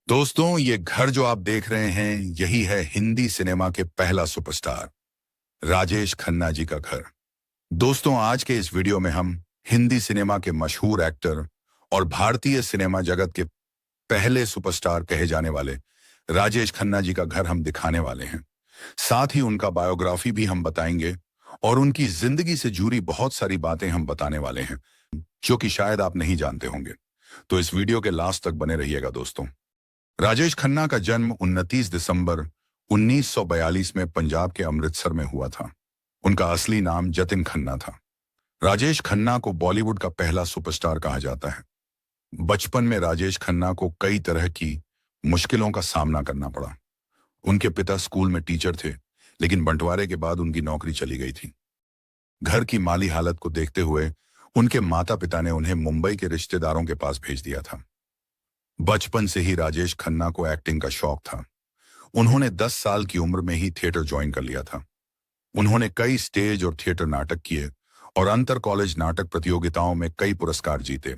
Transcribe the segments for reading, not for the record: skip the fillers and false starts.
दोस्तों, ये घर जो आप देख रहे हैं यही है हिंदी सिनेमा के पहला सुपरस्टार राजेश खन्ना जी का घर। दोस्तों, आज के इस वीडियो में हम हिंदी सिनेमा के मशहूर एक्टर और भारतीय सिनेमा जगत के पहले सुपरस्टार कहे जाने वाले राजेश खन्ना जी का घर हम दिखाने वाले हैं। साथ ही उनका बायोग्राफी भी हम बताएंगे और उनकी जिंदगी से जुड़ी बहुत सारी बातें हम बताने वाले हैं जो कि शायद आप नहीं जानते होंगे। तो इस वीडियो के लास्ट तक बने रहिएगा दोस्तों। राजेश खन्ना का जन्म 29 दिसंबर 1942 में पंजाब के अमृतसर में हुआ था। उनका असली नाम जतिन खन्ना था। राजेश खन्ना को बॉलीवुड का पहला सुपरस्टार कहा जाता है। बचपन में राजेश खन्ना को कई तरह की मुश्किलों का सामना करना पड़ा। उनके पिता स्कूल में टीचर थे, लेकिन बंटवारे के बाद उनकी नौकरी चली गई थी। घर की माली हालत को देखते हुए उनके माता पिता ने उन्हें मुंबई के रिश्तेदारों के पास भेज दिया था। बचपन से ही राजेश खन्ना को एक्टिंग का शौक था। उन्होंने 10 साल की उम्र में ही थिएटर ज्वाइन कर लिया था। उन्होंने कई स्टेज और थिएटर नाटक किए और अंतर कॉलेज नाटक प्रतियोगिताओं में कई पुरस्कार जीते।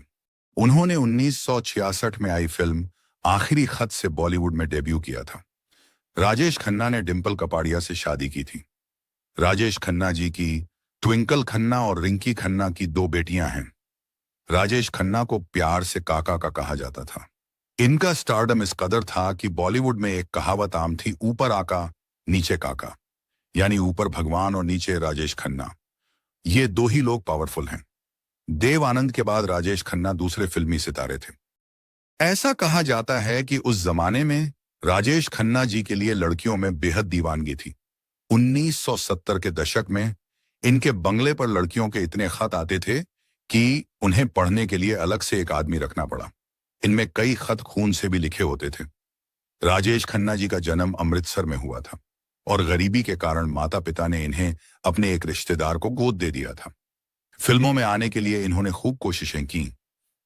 उन्होंने 1966 में आई फिल्म आखिरी खत से बॉलीवुड में डेब्यू किया था। राजेश खन्ना ने डिंपल कपाड़िया से शादी की थी। राजेश खन्ना जी की ट्विंकल खन्ना और रिंकी खन्ना की 2 बेटियां हैं। राजेश खन्ना को प्यार से काका का कहा जाता था। इनका स्टारडम इस कदर था कि बॉलीवुड में एक कहावत आम थी, ऊपर आका नीचे काका, यानी ऊपर भगवान और नीचे राजेश खन्ना। ये 2 ही लोग पावरफुल हैं। देव आनंद के बाद राजेश खन्ना दूसरे फिल्मी सितारे थे। ऐसा कहा जाता है कि उस जमाने में राजेश खन्ना जी के लिए लड़कियों में बेहद दीवानगी थी। 1970 के दशक में इनके बंगले पर लड़कियों के इतने खत आते थे कि उन्हें पढ़ने के लिए अलग से एक आदमी रखना पड़ा। इनमें कई खत खून से भी लिखे होते थे। राजेश खन्ना जी का जन्म अमृतसर में हुआ था और गरीबी के कारण माता पिता ने इन्हें अपने एक रिश्तेदार को गोद दे दिया था। फिल्मों में आने के लिए इन्होंने खूब कोशिशें की।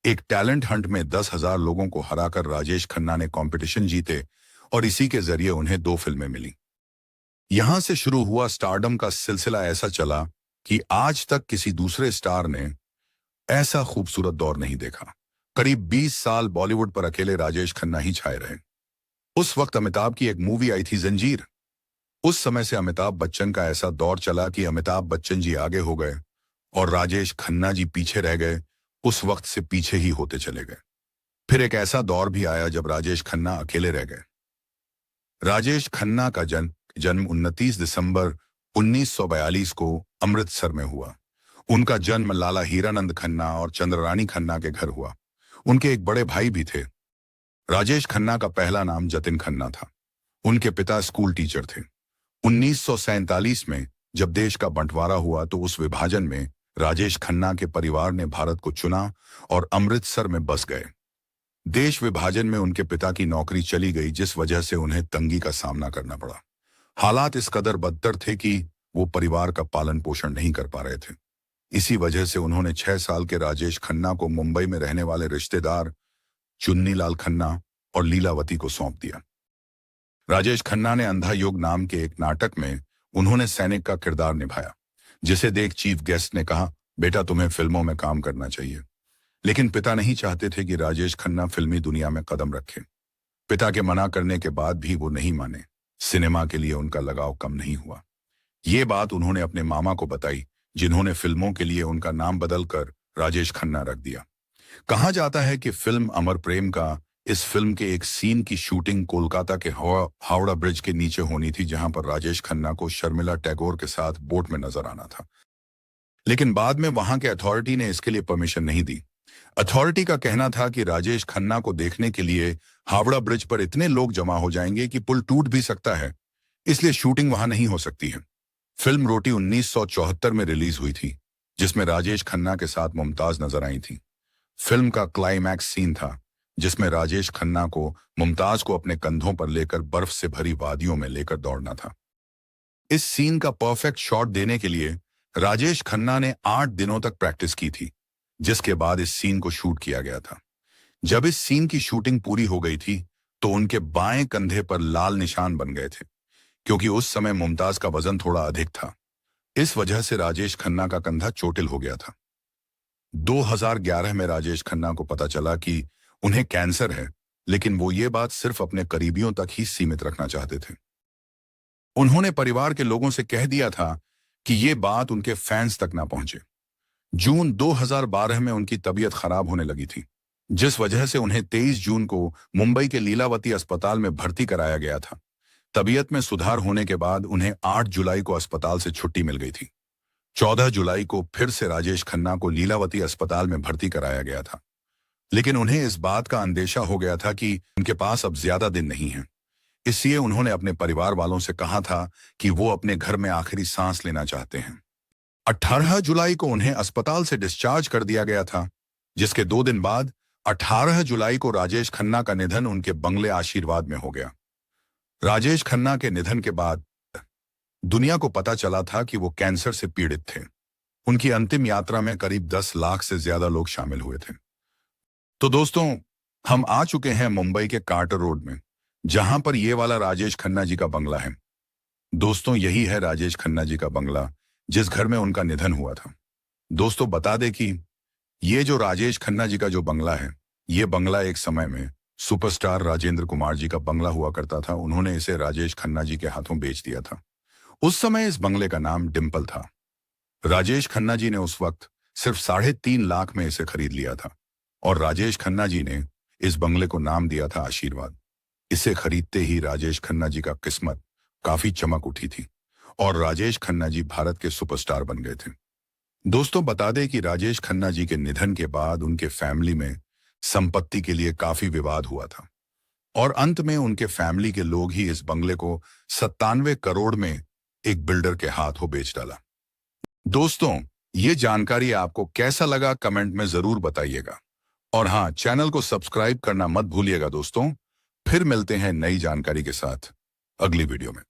एक टैलेंट हंट में 10,000 लोगों को हराकर राजेश खन्ना ने कंपटीशन जीते और इसी के जरिए उन्हें 2 फिल्में मिली। यहां से शुरू हुआ स्टारडम का सिलसिला ऐसा चला कि आज तक किसी दूसरे स्टार ने ऐसा खूबसूरत दौर नहीं देखा। करीब 20 साल बॉलीवुड पर अकेले राजेश खन्ना ही छाए रहे। उस वक्त अमिताभ की एक मूवी आई थी जंजीर। उस समय से अमिताभ बच्चन का ऐसा दौर चला कि अमिताभ बच्चन जी आगे हो गए और राजेश खन्ना जी पीछे रह गए। उस वक्त से पीछे ही होते चले गए। फिर एक ऐसा दौर भी आया जब राजेश खन्ना अकेले रह गए। राजेश खन्ना का जन्म 29 दिसंबर 1942 को अमृतसर में हुआ। उनका जन्म लाला हीरानंद खन्ना और चंद्ररानी खन्ना के घर हुआ। उनके एक बड़े भाई भी थे। राजेश खन्ना का पहला नाम जतिन खन्ना था। उनके पिता स्कूल टीचर थे। 1947 में जब देश का बंटवारा हुआ तो उस विभाजन में राजेश खन्ना के परिवार ने भारत को चुना और अमृतसर में बस गए। देश विभाजन में उनके पिता की नौकरी चली गई, जिस वजह से उन्हें तंगी का सामना करना पड़ा। हालात इस कदर बदतर थे कि वो परिवार का पालन पोषण नहीं कर पा रहे थे। इसी वजह से उन्होंने 6 साल के राजेश खन्ना को मुंबई में रहने वाले रिश्तेदार चुन्नीलाल खन्ना और लीलावती को सौंप दिया। राजेश खन्ना ने अंधा योग नाम के एक नाटक में उन्होंने सैनिक का किरदार निभाया, जिसे देख चीफ गेस्ट ने कहा, बेटा तुम्हें फिल्मों में काम करना चाहिए। लेकिन पिता नहीं चाहते थे कि राजेश खन्ना फिल्मी दुनिया में कदम रखे। पिता के मना करने के बाद भी वो नहीं माने। सिनेमा के लिए उनका लगाव कम नहीं हुआ। ये बात उन्होंने अपने मामा को बताई, जिन्होंने फिल्मों के लिए उनका नाम बदलकर राजेश खन्ना रख दिया। कहा जाता है कि फिल्म अमर प्रेम का इस फिल्म के एक सीन की शूटिंग कोलकाता के हावड़ा ब्रिज के नीचे होनी थी, जहां पर राजेश खन्ना को शर्मिला टैगोर के साथ बोट में नजर आना था। लेकिन बाद में वहां के अथॉरिटी ने इसके लिए परमिशन नहीं दी। अथॉरिटी का कहना था कि राजेश खन्ना को देखने के लिए हावड़ा ब्रिज पर इतने लोग जमा हो जाएंगे कि पुल टूट भी सकता है, इसलिए शूटिंग वहां नहीं हो सकती है। फिल्म रोटी 1974 में रिलीज हुई थी, जिसमें राजेश खन्ना के साथ मुमताज नजर आई थी। फिल्म का क्लाइमैक्स सीन था जिसमें राजेश खन्ना को मुमताज को अपने कंधों पर लेकर बर्फ से भरी वादियों में लेकर दौड़ना था। इस सीन का परफेक्ट शॉट देने के लिए राजेश खन्ना ने 8 दिनों तक प्रैक्टिस की थी, जिसके बाद इस सीन को शूट किया गया था। जब इस सीन की शूटिंग पूरी हो गई थी तो उनके बाएं कंधे पर लाल निशान बन गए थे, क्योंकि उस समय मुमताज का वजन थोड़ा अधिक था। इस वजह से राजेश खन्ना का कंधा चोटिल हो गया था। 2011 में राजेश खन्ना को पता चला कि उन्हें कैंसर है लेकिन वो ये बात सिर्फ अपने करीबियों तक ही सीमित रखना चाहते थे। उन्होंने परिवार के लोगों से कह दिया था कि ये बात उनके फैंस तक ना पहुंचे। जून 2012 में उनकी तबीयत खराब होने लगी थी, जिस वजह से उन्हें 23 जून को मुंबई के लीलावती अस्पताल में भर्ती कराया गया था। तबीयत में सुधार होने के बाद उन्हें 8 जुलाई को अस्पताल से छुट्टी मिल गई थी। 14 जुलाई को फिर से राजेश खन्ना को लीलावती अस्पताल में भर्ती कराया गया था, लेकिन उन्हें इस बात का अंदेशा हो गया था कि उनके पास अब ज्यादा दिन नहीं है। इसलिए उन्होंने अपने परिवार वालों से कहा था कि वो अपने घर में आखिरी सांस लेना चाहते हैं। 18 जुलाई को उन्हें अस्पताल से डिस्चार्ज कर दिया गया था, जिसके 2 दिन बाद 18 जुलाई को राजेश खन्ना का निधन उनके बंगले आशीर्वाद में हो गया। राजेश खन्ना के निधन के बाद दुनिया को पता चला था कि वो कैंसर से पीड़ित थे। उनकी अंतिम यात्रा में करीब 10 लाख से ज्यादा लोग शामिल हुए थे। तो दोस्तों, हम आ चुके हैं मुंबई के कार्टर रोड में, जहां पर ये वाला राजेश खन्ना जी का बंगला है। दोस्तों, यही है राजेश खन्ना जी का बंगला, जिस घर में उनका निधन हुआ था। दोस्तों, बता दें कि ये जो राजेश खन्ना जी का जो बंगला है, ये बंगला एक समय में सुपरस्टार राजेंद्र कुमार जी का बंगला हुआ करता था। उन्होंने इसे राजेश खन्ना जी के हाथों बेच दिया था। उस समय इस बंगले का नाम डिम्पल था। राजेश खन्ना जी ने उस वक्त सिर्फ 3.5 लाख में इसे खरीद लिया था, और राजेश खन्ना जी ने इस बंगले को नाम दिया था आशीर्वाद। इसे खरीदते ही राजेश खन्ना जी का किस्मत काफी चमक उठी थी, और राजेश खन्ना जी भारत के सुपरस्टार बन गए थे। दोस्तों, बता दें कि राजेश खन्ना जी के निधन के बाद उनके फैमिली में संपत्ति के लिए काफी विवाद हुआ था, और अंत में उनके फैमिली के लोग ही इस बंगले को 97 करोड़ में एक बिल्डर के हाथों बेच डाला। दोस्तों, ये जानकारी आपको कैसा लगा कमेंट में जरूर बताइएगा, और हाँ, चैनल को सब्सक्राइब करना मत भूलिएगा। दोस्तों, फिर मिलते हैं नई जानकारी के साथ अगली वीडियो में।